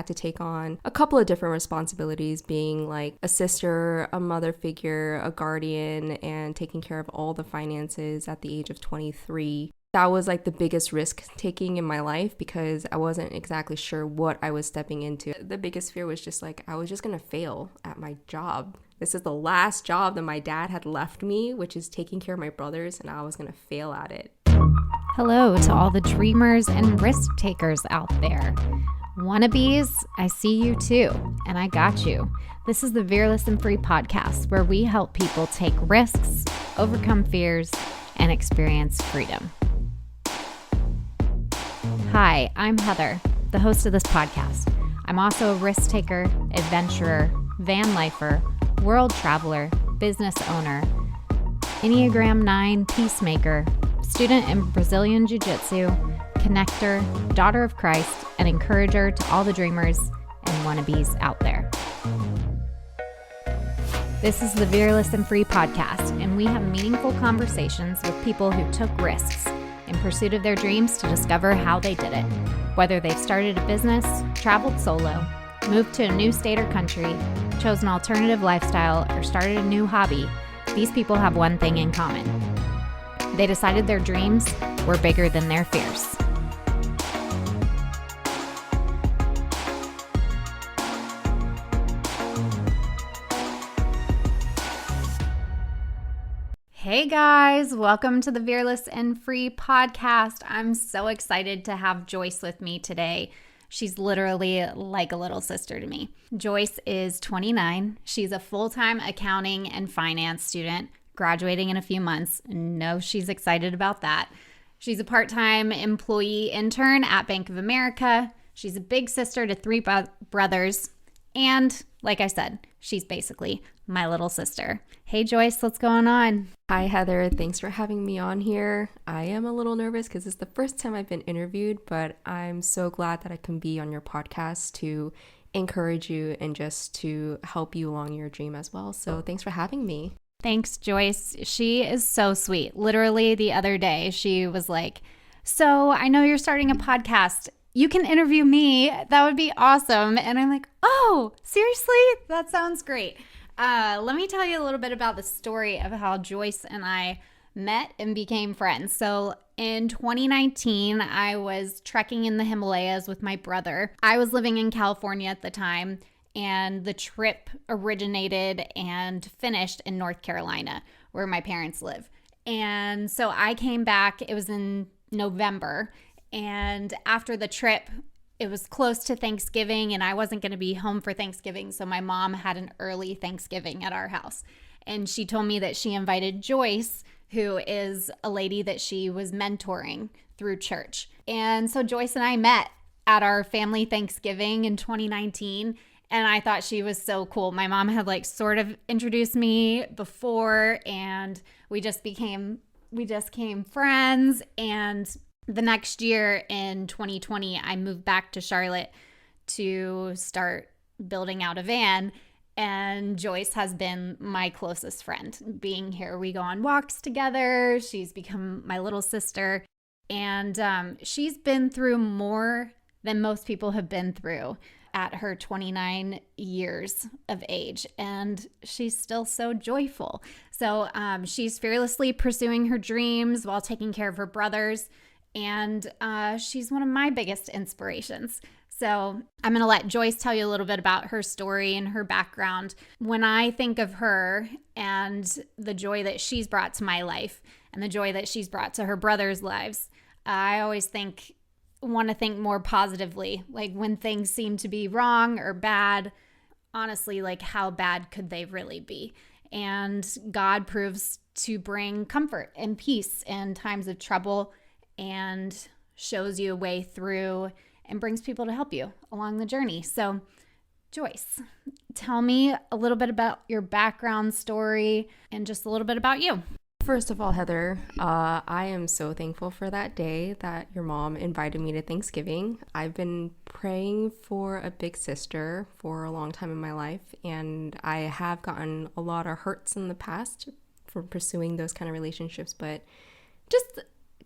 had to take on a couple of different responsibilities, being like a sister, a mother figure, a guardian, and taking care of all the finances at the age of 23. That was like the biggest risk taking in my life because I wasn't exactly sure what I was stepping into. The biggest fear was just like I was just gonna fail at my job. This is the last job that my dad had left me, which is taking care of my brothers, and I was gonna fail at it. Hello to all the dreamers and risk takers out there. Wannabes, I see you too, and I got you. This is the Vereless N podcast, where we help people take risks, overcome fears, and experience freedom. Hi, I'm Heather, the host of this podcast. I'm also a risk taker, adventurer, van lifer, world traveler, business owner, Enneagram 9 peacemaker, student in Brazilian Jiu-Jitsu, connector, daughter of Christ, and encourager to all the dreamers and wannabes out there. This is the Vereless N podcast, and we have meaningful conversations with people who took risks in pursuit of their dreams to discover how they did it. Whether they've started a business, traveled solo, moved to a new state or country, chose an alternative lifestyle, or started a new hobby, these people have one thing in common. They decided their dreams were bigger than their fears. Hey guys, welcome to the Vereless N podcast. I'm so excited to have Joyce with me today. She's literally like a little sister to me. Joyce is 29. She's a full-time accounting and finance student, graduating in a few months. No, she's excited about that. She's a part-time employee intern at Bank of America. She's a big sister to three brothers. And like I said, she's basically my little sister. Hey Joyce, what's going on? Hi Heather, thanks for having me on here. I am a little nervous because it's the first time I've been interviewed, but I'm so glad that I can be on your podcast to encourage you and just to help you along your dream as well. So thanks for having me. Thanks, Joyce. She is so sweet. Literally the other day, she was like, so I know you're starting a podcast. You can interview me. That would be awesome. And I'm like, oh, seriously? That sounds great. Let me tell you a little bit about the story of how Joyce and I met and became friends. So in 2019, I was trekking in the Himalayas with my brother. I was living in California at the time, and the trip originated and finished in North Carolina, where my parents live. And so I came back, it was in November, and after the trip, it was close to Thanksgiving, and I wasn't going to be home for Thanksgiving, so my mom had an early Thanksgiving at our house. And she told me that she invited Joyce, who is a lady that she was mentoring through church. And so Joyce and I met at our family Thanksgiving in 2019, and I thought she was so cool. My mom had like sort of introduced me before, and we just became friends. And the next year in 2020, I moved back to Charlotte to start building out a van, and Joyce has been my closest friend. Being here, we go on walks together. She's become my little sister, and she's been through more than most people have been through at her 29 years of age, and she's still so joyful. So she's fearlessly pursuing her dreams while taking care of her brothers. And she's one of my biggest inspirations. So I'm going to let Joyce tell you a little bit about her story and her background. When I think of her and the joy that she's brought to my life and the joy that she's brought to her brothers' lives, I always want to think more positively. Like when things seem to be wrong or bad, honestly, like how bad could they really be? And God proves to bring comfort and peace in times of trouble, and shows you a way through and brings people to help you along the journey. So, Joyce, tell me a little bit about your background story and just a little bit about you. First of all, Heather, I am so thankful for that day that your mom invited me to Thanksgiving. I've been praying for a big sister for a long time in my life, and I have gotten a lot of hurts in the past for pursuing those kind of relationships, but just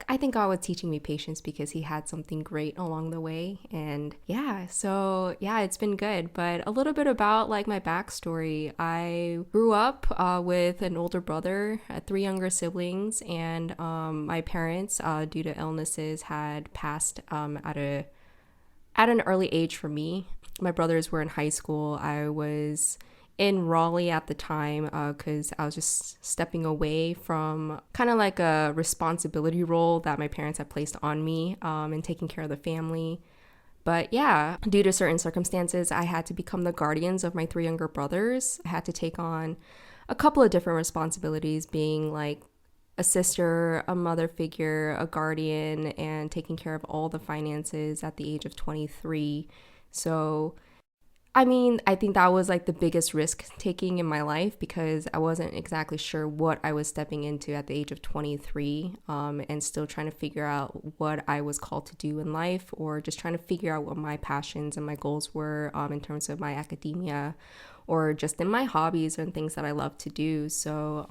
I think God was teaching me patience because he had something great along the way. And yeah, so yeah, it's been good. But a little bit about like my backstory. I grew up with an older brother, three younger siblings, and my parents, due to illnesses, had passed at an early age for me. My brothers were in high school. I was in Raleigh at the time because I was just stepping away from kind of like a responsibility role that my parents had placed on me and taking care of the family. But yeah, due to certain circumstances, I had to become the guardians of my three younger brothers. I had to take on a couple of different responsibilities, being like a sister, a mother figure, a guardian, and taking care of all the finances at the age of 23. So I mean, I think that was like the biggest risk taking in my life because I wasn't exactly sure what I was stepping into at the age of 23 and still trying to figure out what I was called to do in life, or just trying to figure out what my passions and my goals were in terms of my academia or just in my hobbies and things that I love to do. So,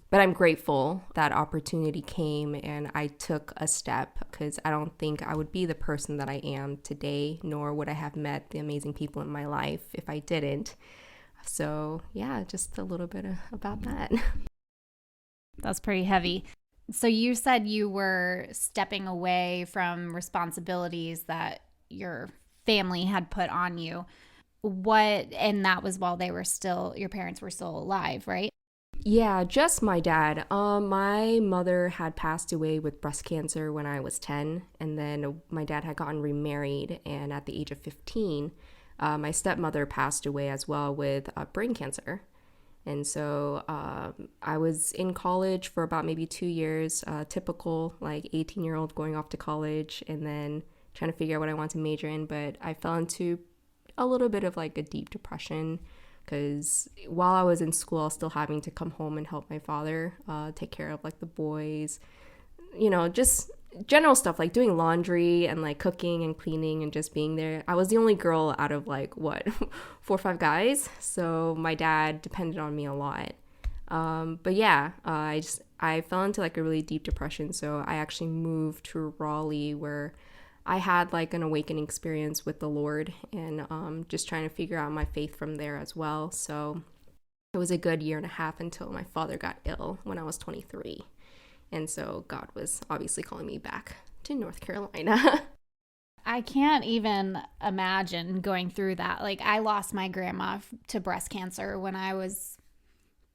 but I'm grateful that opportunity came and I took a step, because I don't think I would be the person that I am today, nor would I have met the amazing people in my life if I didn't. So yeah, just a little bit about that. That's pretty heavy. So you said you were stepping away from responsibilities that your family had put on you. And that was while your parents were still alive, right? Yeah, just my dad. My mother had passed away with breast cancer when I was 10, and then my dad had gotten remarried, and at the age of 15, my stepmother passed away as well with brain cancer. And so I was in college for about maybe 2 years, typical like 18-year-old going off to college and then trying to figure out what I want to major in. But I fell into a little bit of like a deep depression because while I was in school, I was still having to come home and help my father take care of like the boys, just general stuff like doing laundry and like cooking and cleaning and just being there. I was the only girl out of like what 4 or 5 guys, so my dad depended on me a lot. But yeah, I fell into like a really deep depression, so I actually moved to Raleigh where I had like an awakening experience with the Lord and just trying to figure out my faith from there as well. So it was a good year and a half until my father got ill when I was 23. And so God was obviously calling me back to North Carolina. I can't even imagine going through that. Like, I lost my grandma to breast cancer when I was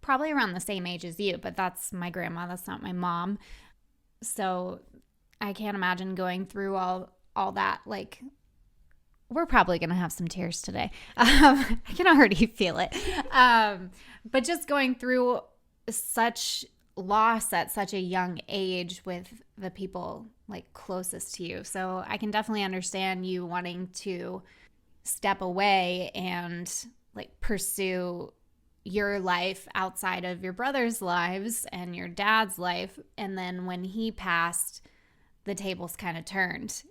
probably around the same age as you, but that's my grandma. That's not my mom. So I can't imagine going through all that. Like, we're probably going to have some tears today. I can already feel it. But just going through such loss at such a young age with the people like closest to you. So I can definitely understand you wanting to step away and like pursue your life outside of your brother's lives and your dad's life. And then when he passed, the tables kind of turned.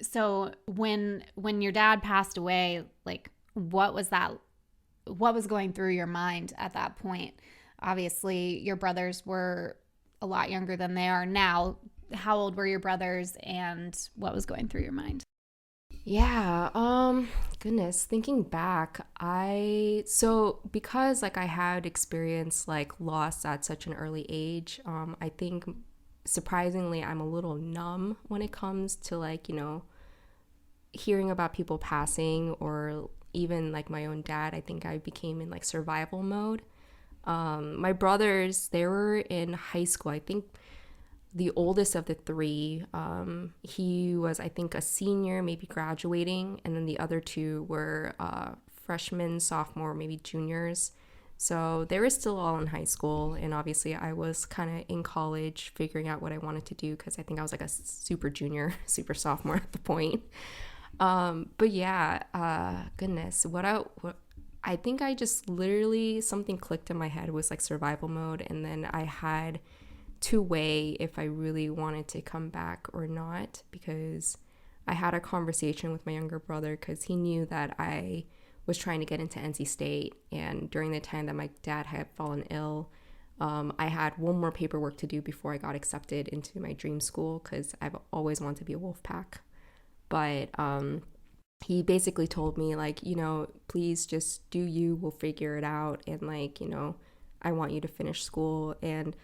So when your dad passed away, like what was going through your mind at that point? Obviously, your brothers were a lot younger than they are now. How old were your brothers and what was going through your mind? Yeah, goodness, thinking back, because like I had experienced like loss at such an early age, I think surprisingly I'm a little numb when it comes to like, hearing about people passing or even like my own dad. I think I became in like survival mode. My brothers, they were in high school. I think the oldest of the three, he was, I think, a senior, maybe graduating. And then the other two were freshmen, sophomore, maybe juniors. So they were still all in high school. And obviously I was kind of in college figuring out what I wanted to do because I think I was like a super junior, super sophomore at the point. But yeah, goodness, what I think I just literally something clicked in my head was like survival mode, and then I had to weigh if I really wanted to come back or not, because I had a conversation with my younger brother because he knew that I was trying to get into NC State, and during the time that my dad had fallen ill, I had one more paperwork to do before I got accepted into my dream school because I've always wanted to be a wolf pack. But he basically told me, like, please just do you, we'll figure it out. And like, I want you to finish school. And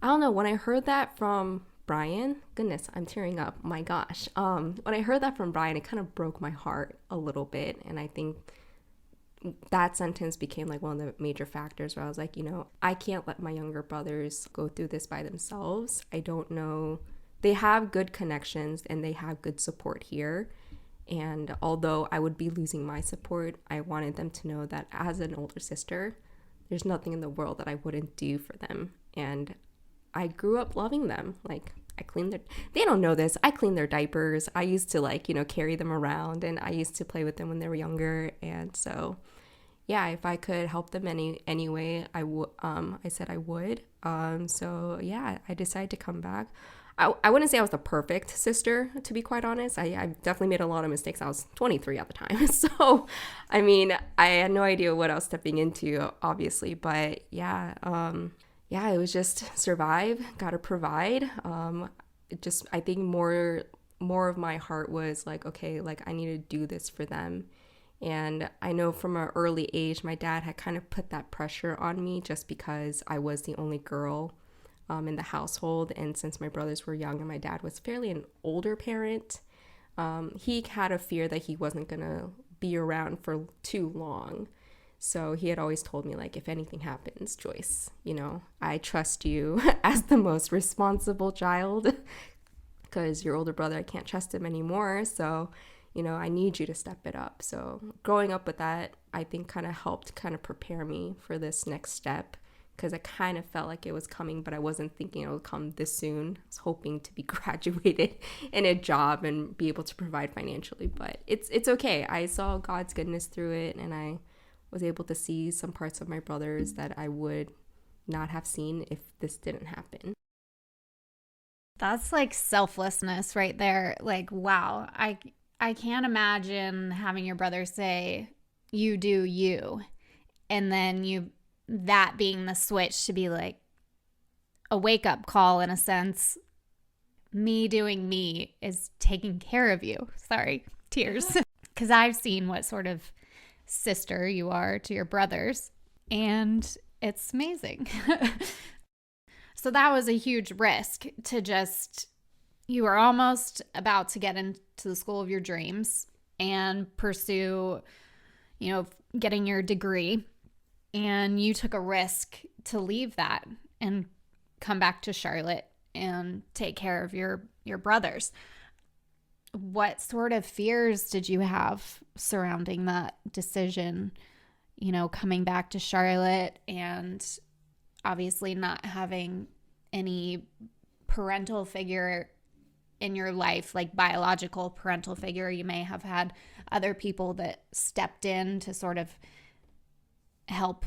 I don't know, when I heard that from Brian, goodness, I'm tearing up, my gosh. When I heard that from Brian, it kind of broke my heart a little bit. And I think that sentence became like one of the major factors where I was like, I can't let my younger brothers go through this by themselves. I don't know. They have good connections and they have good support here. And although I would be losing my support, I wanted them to know that as an older sister, there's nothing in the world that I wouldn't do for them. And I grew up loving them. Like, they don't know this, I cleaned their diapers. I used to carry them around, and I used to play with them when they were younger. And so, yeah, if I could help them any way, I said I would. So yeah, I decided to come back. I wouldn't say I was the perfect sister, to be quite honest. I definitely made a lot of mistakes. I was 23 at the time. So, I mean, I had no idea what I was stepping into, obviously. But yeah, it was just survive, gotta provide. I think more of my heart was like, okay, like I need to do this for them. And I know from an early age, my dad had kind of put that pressure on me just because I was the only girl in the household. And since my brothers were young and my dad was fairly an older parent, he had a fear that he wasn't going to be around for too long. So he had always told me, like, if anything happens, Joyce, I trust you as the most responsible child because your older brother, I can't trust him anymore. So, I need you to step it up. So growing up with that, I think kind of helped kind of prepare me for this next step, because I kind of felt like it was coming, but I wasn't thinking it would come this soon. I was hoping to be graduated in a job and be able to provide financially, but it's okay. I saw God's goodness through it, and I was able to see some parts of my brothers that I would not have seen if this didn't happen. That's like selflessness right there. Like, wow. I can't imagine having your brother say, you do you, and then that being the switch to be like a wake-up call in a sense. Me doing me is taking care of you. Sorry, tears. Because I've seen what sort of sister you are to your brothers, and it's amazing. So that was a huge risk to you were almost about to get into the school of your dreams and pursue, getting your degree. And you took a risk to leave that and come back to Charlotte and take care of your brothers. What sort of fears did you have surrounding that decision, coming back to Charlotte and obviously not having any parental figure in your life, like biological parental figure? You may have had other people that stepped in to sort of help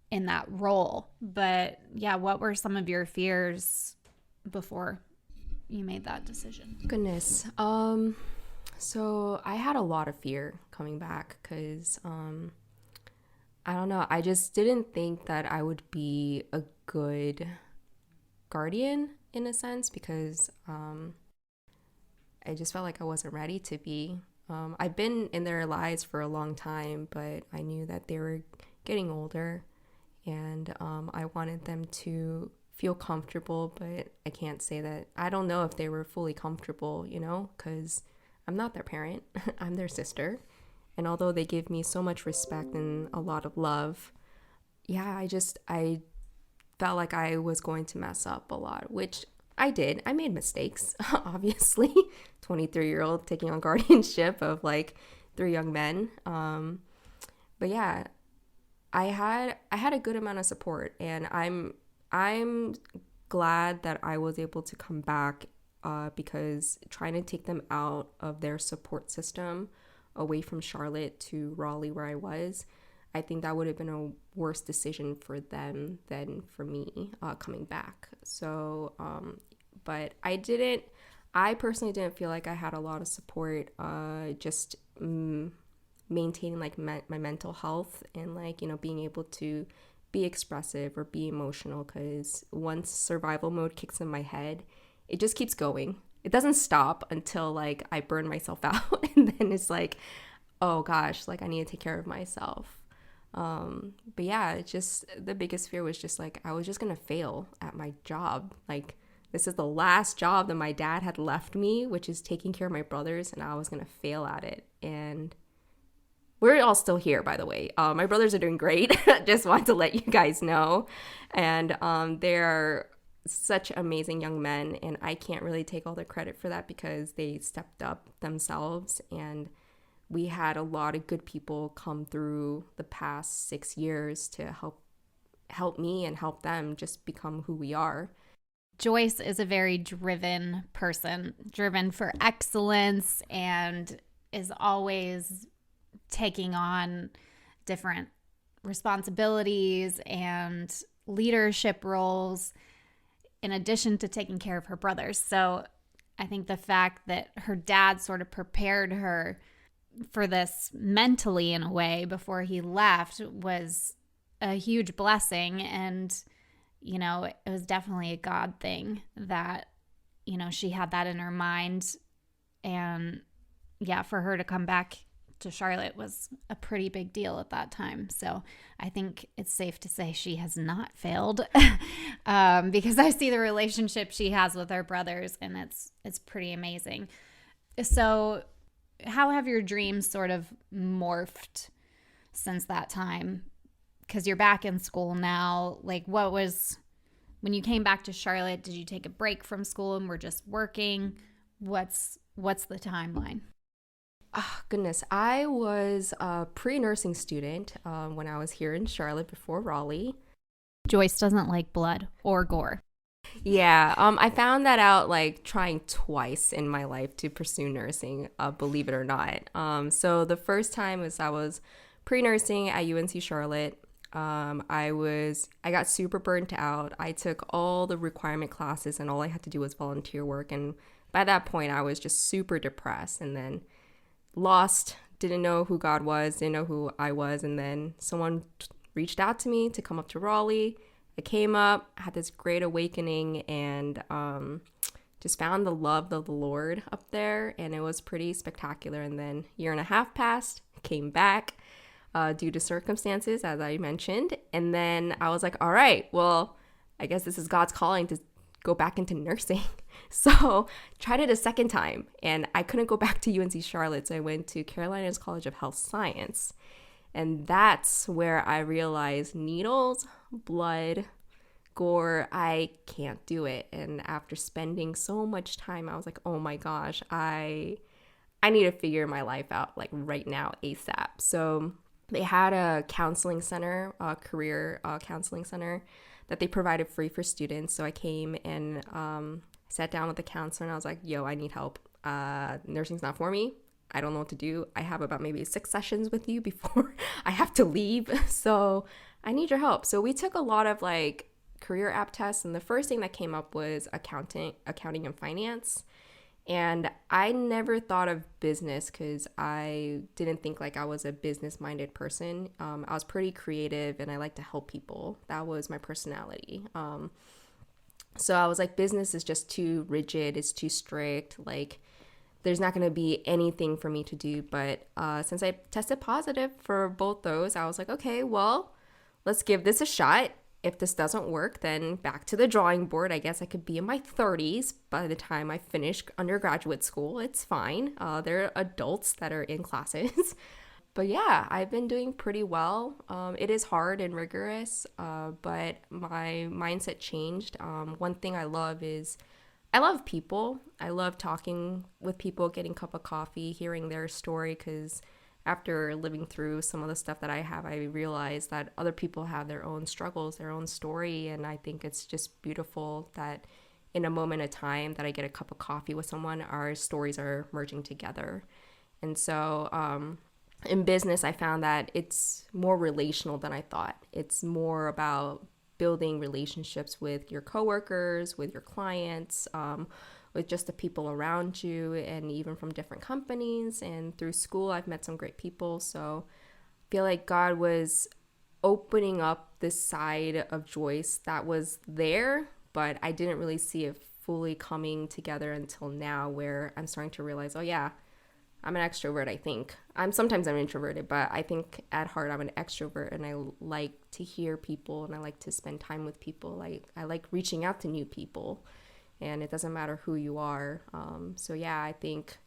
in that role. But yeah, what were some of your fears before you made that decision? Goodness. So I had a lot of fear coming back because I don't know, I just didn't think that I would be a good guardian in a sense, because I just felt like I wasn't ready to be. I've been in their lives for a long time, but I knew that they were getting older, and I wanted them to feel comfortable, but I can't say that. I don't know if they were fully comfortable, because I'm not their parent. I'm their sister. And although they give me so much respect and a lot of love, yeah, I felt like I was going to mess up a lot, which I did. I made mistakes, obviously. 23-year-old taking on guardianship of like 3 young men. But yeah, I had a good amount of support, and I'm glad that I was able to come back because trying to take them out of their support system away from Charlotte to Raleigh, where I was, I think that would have been a worse decision for them than for me coming back. So, but I personally didn't feel like I had a lot of support, just maintaining like my mental health and like, being able to be expressive or be emotional, because once survival mode kicks in my head, it just keeps going. It doesn't stop until like I burn myself out, and then it's like, oh gosh, like I need to take care of myself. But yeah, it's just the biggest fear was just like I was just gonna fail at my job. Like this is the last job that my dad had left me, which is taking care of my brothers, and I was gonna fail at it. And we're all still here, by the way. My brothers are doing great. Just want to let you guys know. And they're such amazing young men, and I can't really take all the credit for that because they stepped up themselves, and we had a lot of good people come through the past 6 years to help me and help them just become who we are. Joyce is a very driven person, driven for excellence, and is always taking on different responsibilities and leadership roles in addition to taking care of her brothers. So I think the fact that her dad sort of prepared her for this mentally in a way before he left was a huge blessing. And, you know, it was definitely a God thing that, you know, she had that in her mind. And yeah, for her to come back to Charlotte was a pretty big deal at that time. So I think it's safe to say she has not failed because I see the relationship she has with her brothers, and it's pretty amazing. So how have your dreams sort of morphed since that time? Because you're back in school now. Like, what was, when you came back to Charlotte, did you take a break from school and were just working? What's the timeline? Oh, goodness. I was a pre-nursing student when I was here in Charlotte before Raleigh. Joyce doesn't like blood or gore. Yeah, I found that out like trying twice in my life to pursue nursing, believe it or not. So the first time was I was pre-nursing at UNC Charlotte. I got super burnt out. I took all the requirement classes and all I had to do was volunteer work. And by that point, I was just super depressed and then lost, didn't know who God was, didn't know who I was. And then someone reached out to me to come up to Raleigh. I came up, had this great awakening, and just found the love of the Lord up there, and it was pretty spectacular. And then a year and a half passed, came back due to circumstances, as I mentioned, and then I was like, all right, well, I guess this is God's calling to go back into nursing. So tried it a second time, and I couldn't go back to UNC Charlotte, so I went to Carolina's College of Health Science. And that's where I realized needles, blood, gore, I can't do it. And after spending so much time, I was like, oh my gosh, I need to figure my life out like right now, ASAP. So they had a counseling center, a career counseling center that they provided free for students. So I came and sat down with the counselor, and I was like, yo, I need help. Nursing's not for me. I don't know what to do. I have about maybe 6 sessions with you before I have to leave. So I need your help. So we took a lot of like career app tests. And the first thing that came up was accounting and finance. And I never thought of business because I didn't think like I was a business-minded person. I was pretty creative and I like to help people. That was my personality. So I was like, business is just too rigid. It's too strict. Like, there's not going to be anything for me to do. But since I tested positive for both those, I was like, okay, well, let's give this a shot. If this doesn't work, then back to the drawing board. I guess I could be in my 30s by the time I finish undergraduate school. It's fine. There are adults that are in classes. But yeah, I've been doing pretty well. It is hard and rigorous, but my mindset changed. One thing I love is I love people. I love talking with people, getting a cup of coffee, hearing their story, because after living through some of the stuff that I have, I realized that other people have their own struggles, their own story, and I think it's just beautiful that in a moment of time that I get a cup of coffee with someone, our stories are merging together. And so in business, I found that it's more relational than I thought. It's more about building relationships with your coworkers, with your clients, with just the people around you, and even from different companies. And through school, I've met some great people. So I feel like God was opening up this side of Joyce that was there, but I didn't really see it fully coming together until now, where I'm starting to realize, oh yeah, I'm an extrovert. I think sometimes I'm introverted, but I think at heart I'm an extrovert, and I like to hear people, and I like to spend time with people. Like I like reaching out to new people, and it doesn't matter who you are. So yeah, I think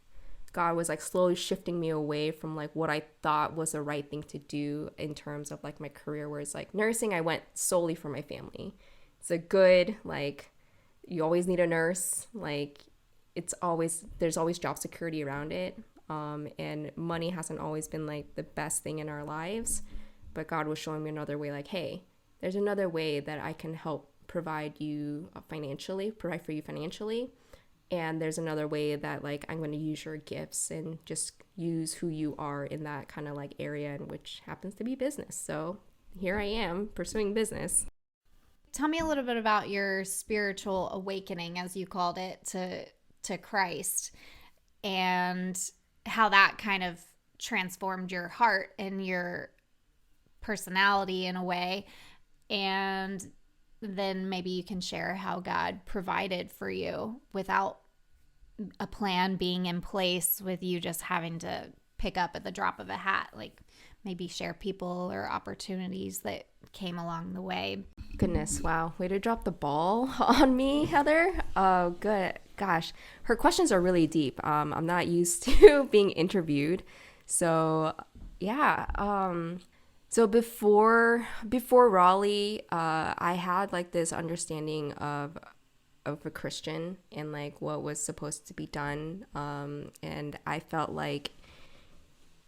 God was like slowly shifting me away from like what I thought was the right thing to do in terms of like my career, where it's like nursing, I went solely for my family. It's a good, like, you always need a nurse. Like, there's always job security around it. And money hasn't always been like the best thing in our lives. But God was showing me another way, like, hey, there's another way that I can help provide for you financially. And there's another way that like I'm going to use your gifts and just use who you are in that kind of like area, in which happens to be business. So here I am pursuing business. Tell me a little bit about your spiritual awakening, as you called it, to Christ, and how that kind of transformed your heart and your personality in a way. And then maybe you can share how God provided for you without a plan being in place, with you just having to pick up at the drop of a hat. Like maybe share people or opportunities that came along the way. Goodness, wow. Way to drop the ball on me, Heather. Oh, good. Gosh, her questions are really deep. I'm not used to being interviewed. So yeah. So before Raleigh, I had like this understanding of a Christian and like what was supposed to be done. And I felt like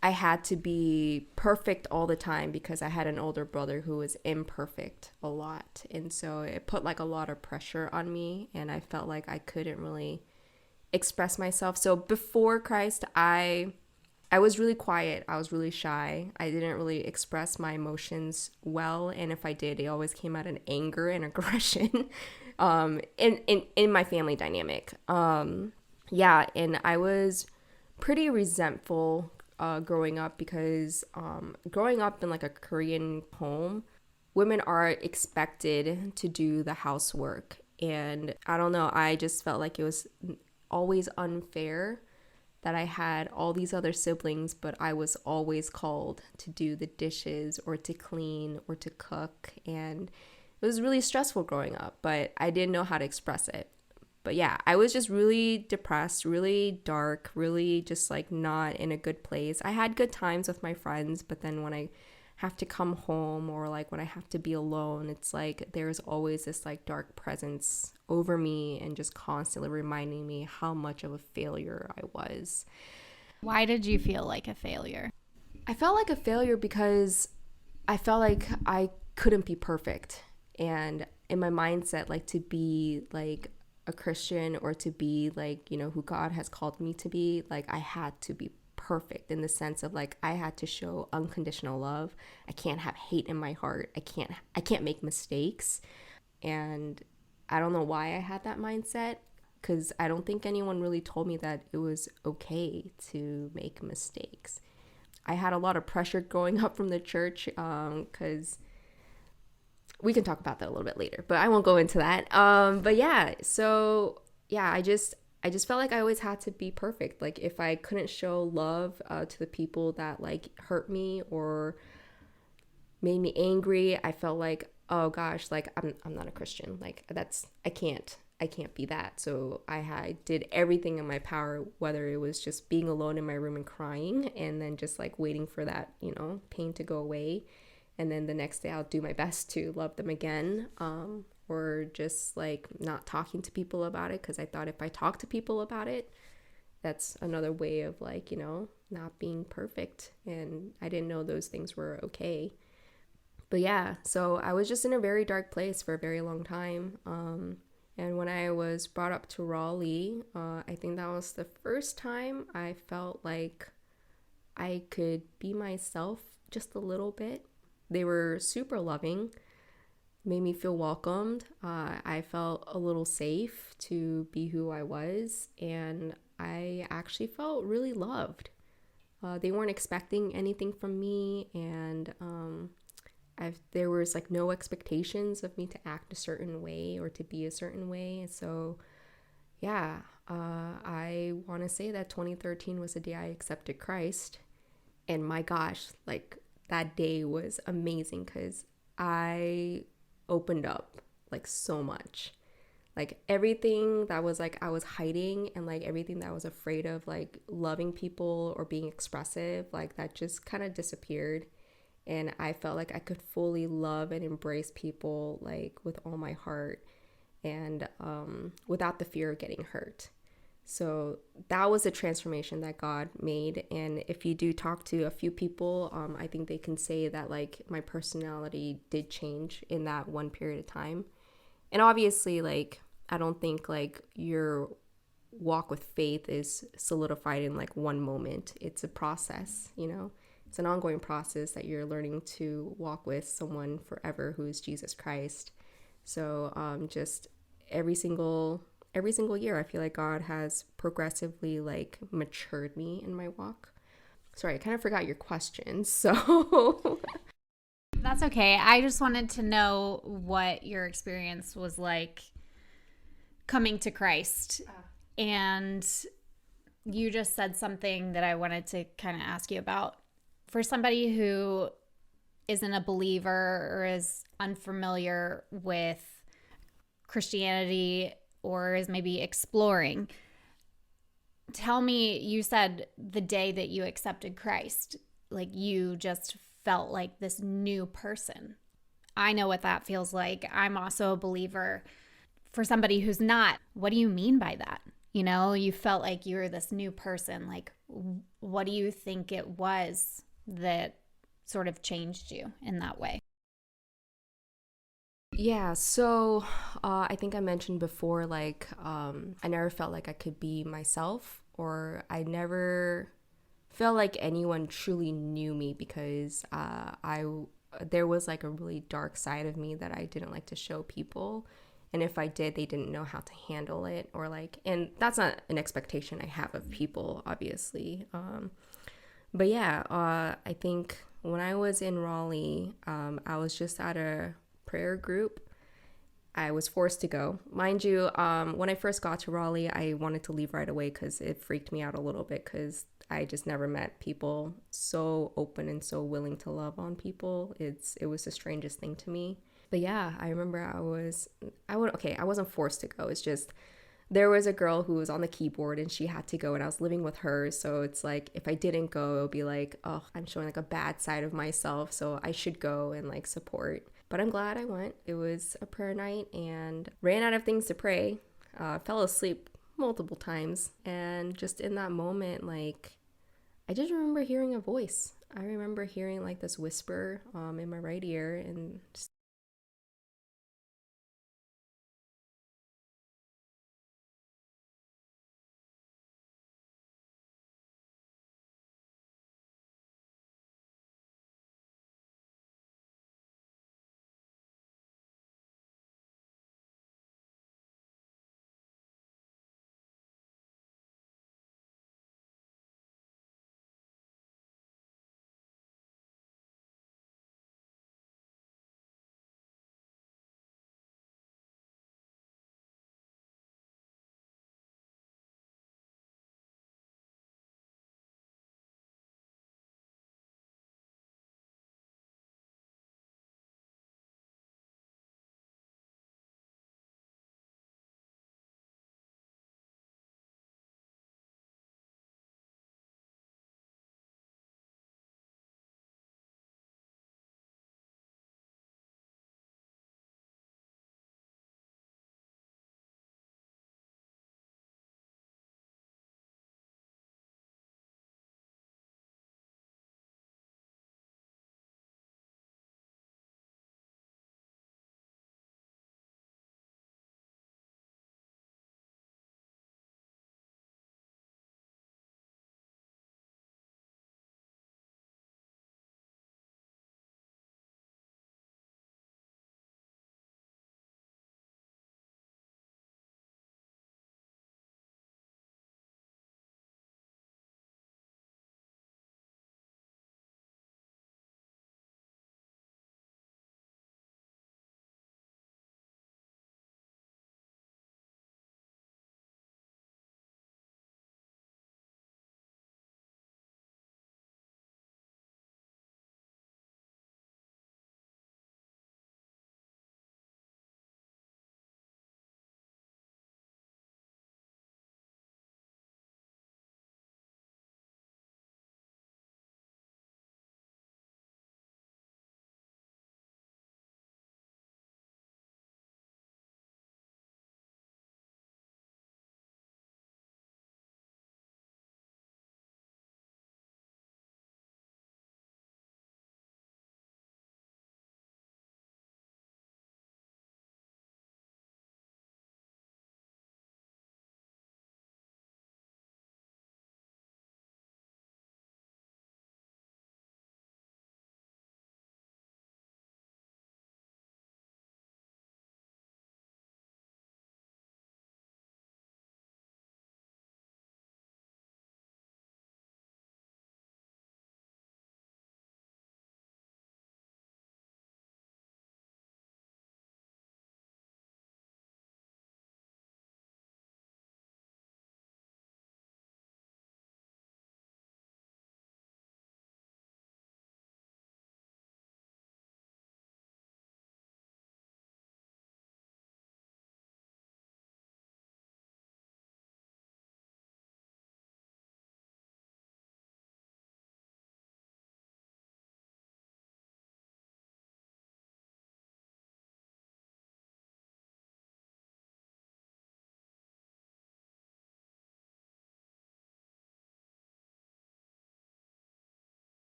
I had to be perfect all the time because I had an older brother who was imperfect a lot. And so it put like a lot of pressure on me, and I felt like I couldn't really express myself. So before Christ, I was really quiet. I was really shy. I didn't really express my emotions well. And if I did, it always came out in anger and aggression in my family dynamic. Yeah, and I was pretty resentful growing up because growing up in like a Korean home, women are expected to do the housework. And I don't know, I just felt like it was always unfair that I had all these other siblings, but I was always called to do the dishes or to clean or to cook. And it was really stressful growing up, but I didn't know how to express it. But yeah, I was just really depressed, really dark, really just like not in a good place. I had good times with my friends, but then when I have to come home or like when I have to be alone, it's like there's always this like dark presence over me and just constantly reminding me how much of a failure I was. Why did you feel like a failure? I felt like a failure because I felt like I couldn't be perfect. And in my mindset, like to be like a Christian or to be like, you know, who God has called me to be, like I had to be perfect in the sense of like I had to show unconditional love. I can't have hate in my heart. I can't make mistakes. And I don't know why I had that mindset, because I don't think anyone really told me that it was okay to make mistakes. I had a lot of pressure growing up from the church, because we can talk about that a little bit later, but I won't go into that. But yeah, so yeah, I just felt like I always had to be perfect. Like if I couldn't show love to the people that like hurt me or made me angry, I felt like, oh gosh, like I'm not a Christian. Like I can't be that. So I did everything in my power, whether it was just being alone in my room and crying and then just like waiting for that, you know, pain to go away. And then the next day I'll do my best to love them again, or just like not talking to people about it, because I thought if I talk to people about it, that's another way of like, you know, not being perfect. And I didn't know those things were okay. But yeah, so I was just in a very dark place for a very long time. And when I was brought up to Raleigh, I think that was the first time I felt like I could be myself just a little bit. They were super loving, made me feel welcomed. I felt a little safe to be who I was, and I actually felt really loved. They weren't expecting anything from me, and there was like no expectations of me to act a certain way or to be a certain way. So yeah, I want to say that 2013 was the day I accepted Christ. And my gosh, like that day was amazing because I opened up like so much. Like everything that was like I was hiding, and like everything that I was afraid of, like loving people or being expressive, like that just kind of disappeared. And I felt like I could fully love and embrace people like with all my heart, and without the fear of getting hurt. So that was a transformation that God made. And if you do talk to a few people, I think they can say that like my personality did change in that one period of time. And obviously, like, I don't think like your walk with faith is solidified in like one moment. It's a process, you know? It's an ongoing process that you're learning to walk with someone forever who is Jesus Christ. So just every single year, I feel like God has progressively like matured me in my walk. Sorry, I kind of forgot your question. So That's okay. I just wanted to know what your experience was like coming to Christ. And you just said something that I wanted to kind of ask you about. For somebody who isn't a believer or is unfamiliar with Christianity or is maybe exploring, tell me, you said the day that you accepted Christ, like you just felt like this new person. I know what that feels like. I'm also a believer. For somebody who's not, what do you mean by that? You know, you felt like you were this new person. Like, what do you think it was that sort of changed you in that way? yeah, so I think I mentioned before, like, I never felt like I could be myself, or I never felt like anyone truly knew me because there was like a really dark side of me that I didn't like to show people. And if I did, they didn't know how to handle it, or like, and that's not an expectation I have of people, obviously. But yeah, I think when I was in Raleigh, I was just at a prayer group. I was forced to go. Mind you, when I first got to Raleigh, I wanted to leave right away because it freaked me out a little bit because I just never met people so open and so willing to love on people. It was the strangest thing to me. But yeah, I remember I wasn't forced to go. It's just there was a girl who was on the keyboard and she had to go and I was living with her. So it's like if I didn't go, it would be like, oh, I'm showing like a bad side of myself. So I should go and like support. But I'm glad I went. It was a prayer night and ran out of things to pray. Fell asleep multiple times. And just in that moment, like, I just remember hearing a voice. I remember hearing like this whisper in my right ear and just